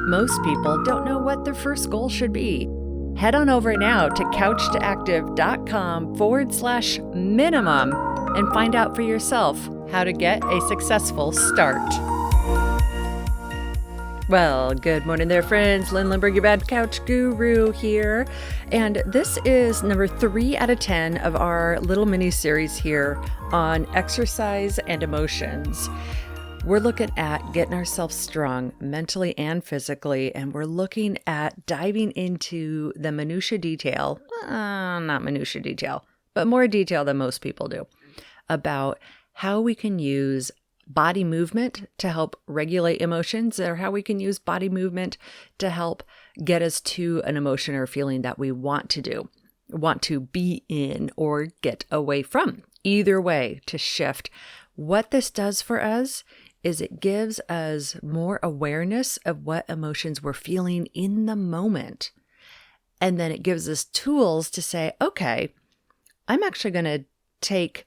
Most people don't know what their first goal should be. Head on over now to couchtoactive.com/minimum and find out for yourself how to get a successful start. Well, good morning there, friends. Lynn Lindberg, your bad couch guru here. And this is number 3 out of 10 of our little mini series here on exercise and emotions. We're looking at getting ourselves strong mentally and physically, and we're looking at diving into the minutia detail, not minutia detail, but more detail than most people do, about how we can use body movement to help regulate emotions, or how we can use body movement to help get us to an emotion or feeling that we want to be in, or get away from. Either way, to shift. What this does for us is it gives us more awareness of what emotions we're feeling in the moment. And then it gives us tools to say, okay, I'm actually going to take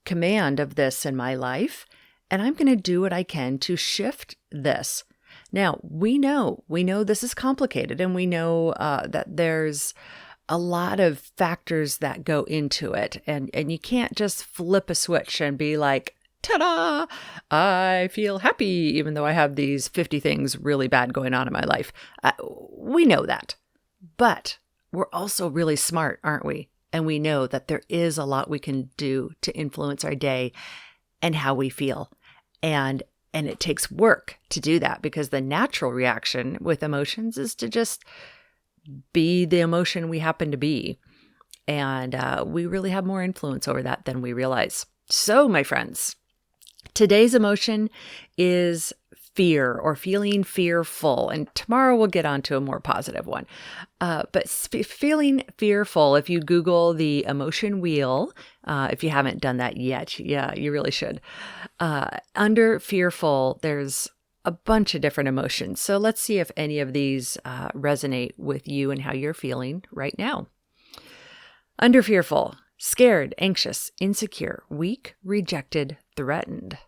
command of this in my life, and I'm going to do what I can to shift this. Now, we know this is complicated, and we know that there's a lot of factors that go into it. And you can't just flip a switch and be like, ta-da, I feel happy, even though I have these 50 things really bad going on in my life. We know that. But we're also really smart, aren't we? And we know that there is a lot we can do to influence our day and how we feel. And it takes work to do that, because the natural reaction with emotions is to just be the emotion we happen to be. And we really have more influence over that than we realize. So, my friends, today's emotion is fear, or feeling fearful. And tomorrow we'll get on to a more positive one. But feeling fearful, if you Google the emotion wheel, if you haven't done that yet, yeah, you really should. Under fearful, there's a bunch of different emotions. So let's see if any of these resonate with you and how you're feeling right now. Under fearful: scared, anxious, insecure, weak, rejected, threatened,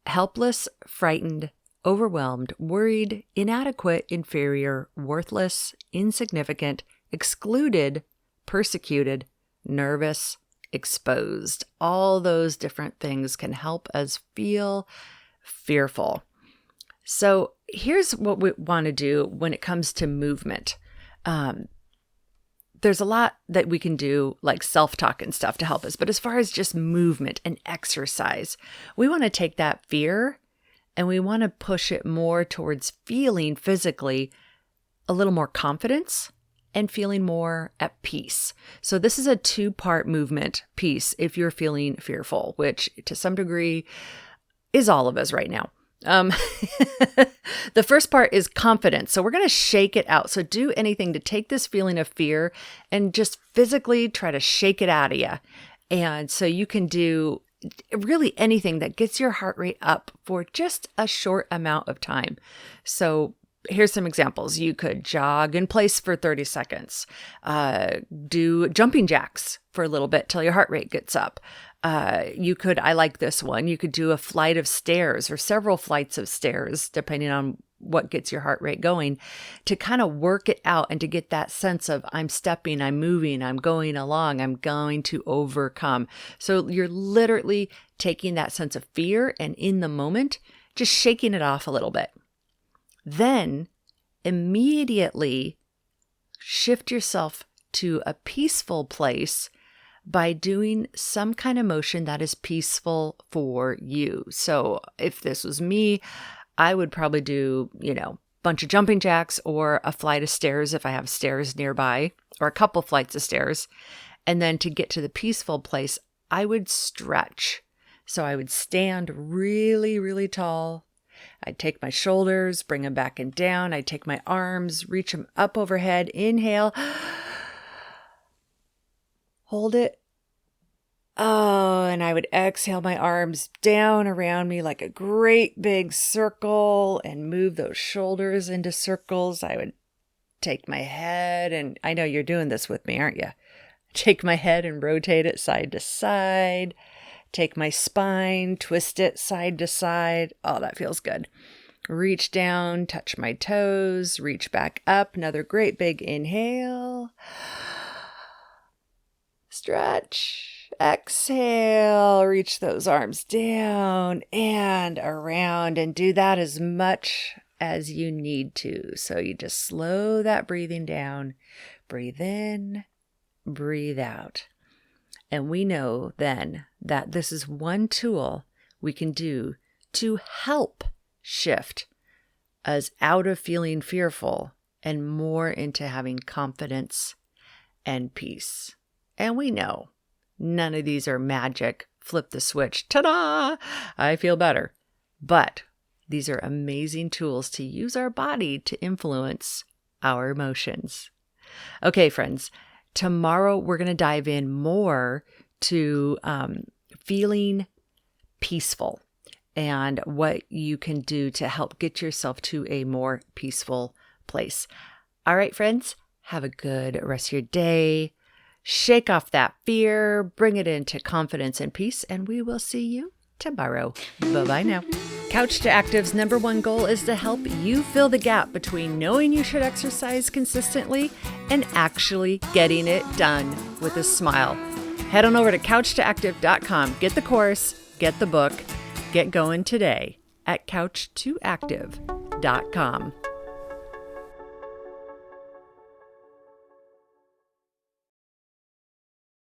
helpless, frightened, overwhelmed, worried, inadequate, inferior, worthless, insignificant, excluded, persecuted, nervous, exposed. All those different things can help us feel fearful. So here's what we want to do when it comes to movement. There's a lot that we can do, like self-talk and stuff, to help us. But as far as just movement and exercise, we want to take that fear and we want to push it more towards feeling physically a little more confidence and feeling more at peace. So this is a 2-part movement piece if you're feeling fearful, which to some degree is all of us right now. The first part is confidence. So we're going to shake it out. So do anything to take this feeling of fear and just physically try to shake it out of you. And so you can do really anything that gets your heart rate up for just a short amount of time. So here's some examples. You could jog in place for 30 seconds, do jumping jacks for a little bit till your heart rate gets up. I like this one. You could do a flight of stairs or several flights of stairs, depending on what gets your heart rate going, to kind of work it out and to get that sense of I'm stepping, I'm moving, I'm going along, I'm going to overcome. So you're literally taking that sense of fear and in the moment, just shaking it off a little bit. Then immediately shift yourself to a peaceful place by doing some kind of motion that is peaceful for you. So if this was me, I would probably do, bunch of jumping jacks or a flight of stairs if I have stairs nearby, or a couple flights of stairs. And then to get to the peaceful place, I would stretch. So I would stand really, really tall. I'd take my shoulders, bring them back and down. I'd take my arms, reach them up overhead. Inhale. Hold it. Oh, and I would exhale my arms down around me like a great big circle and move those shoulders into circles. I would take my head, and I know you're doing this with me, aren't you? Take my head and rotate it side to side. Take my spine, twist it side to side. Oh, that feels good. Reach down, touch my toes, reach back up. Another great big inhale. Stretch. Exhale. Reach those arms down and around, and do that as much as you need to. So you just slow that breathing down. Breathe in, breathe out. And we know then that this is one tool we can do to help shift us out of feeling fearful and more into having confidence and peace. And we know none of these are magic, flip the switch, ta-da, I feel better. But these are amazing tools to use our body to influence our emotions. Okay, friends, tomorrow we're going to dive in more to feeling peaceful and what you can do to help get yourself to a more peaceful place. All right, friends, have a good rest of your day. Shake off that fear, bring it into confidence and peace, and we will see you tomorrow. Bye-bye now. Couch to Active's number one goal is to help you fill the gap between knowing you should exercise consistently and actually getting it done with a smile. Head on over to couch2active.com. Get the course, get the book, get going today at couch2active.com.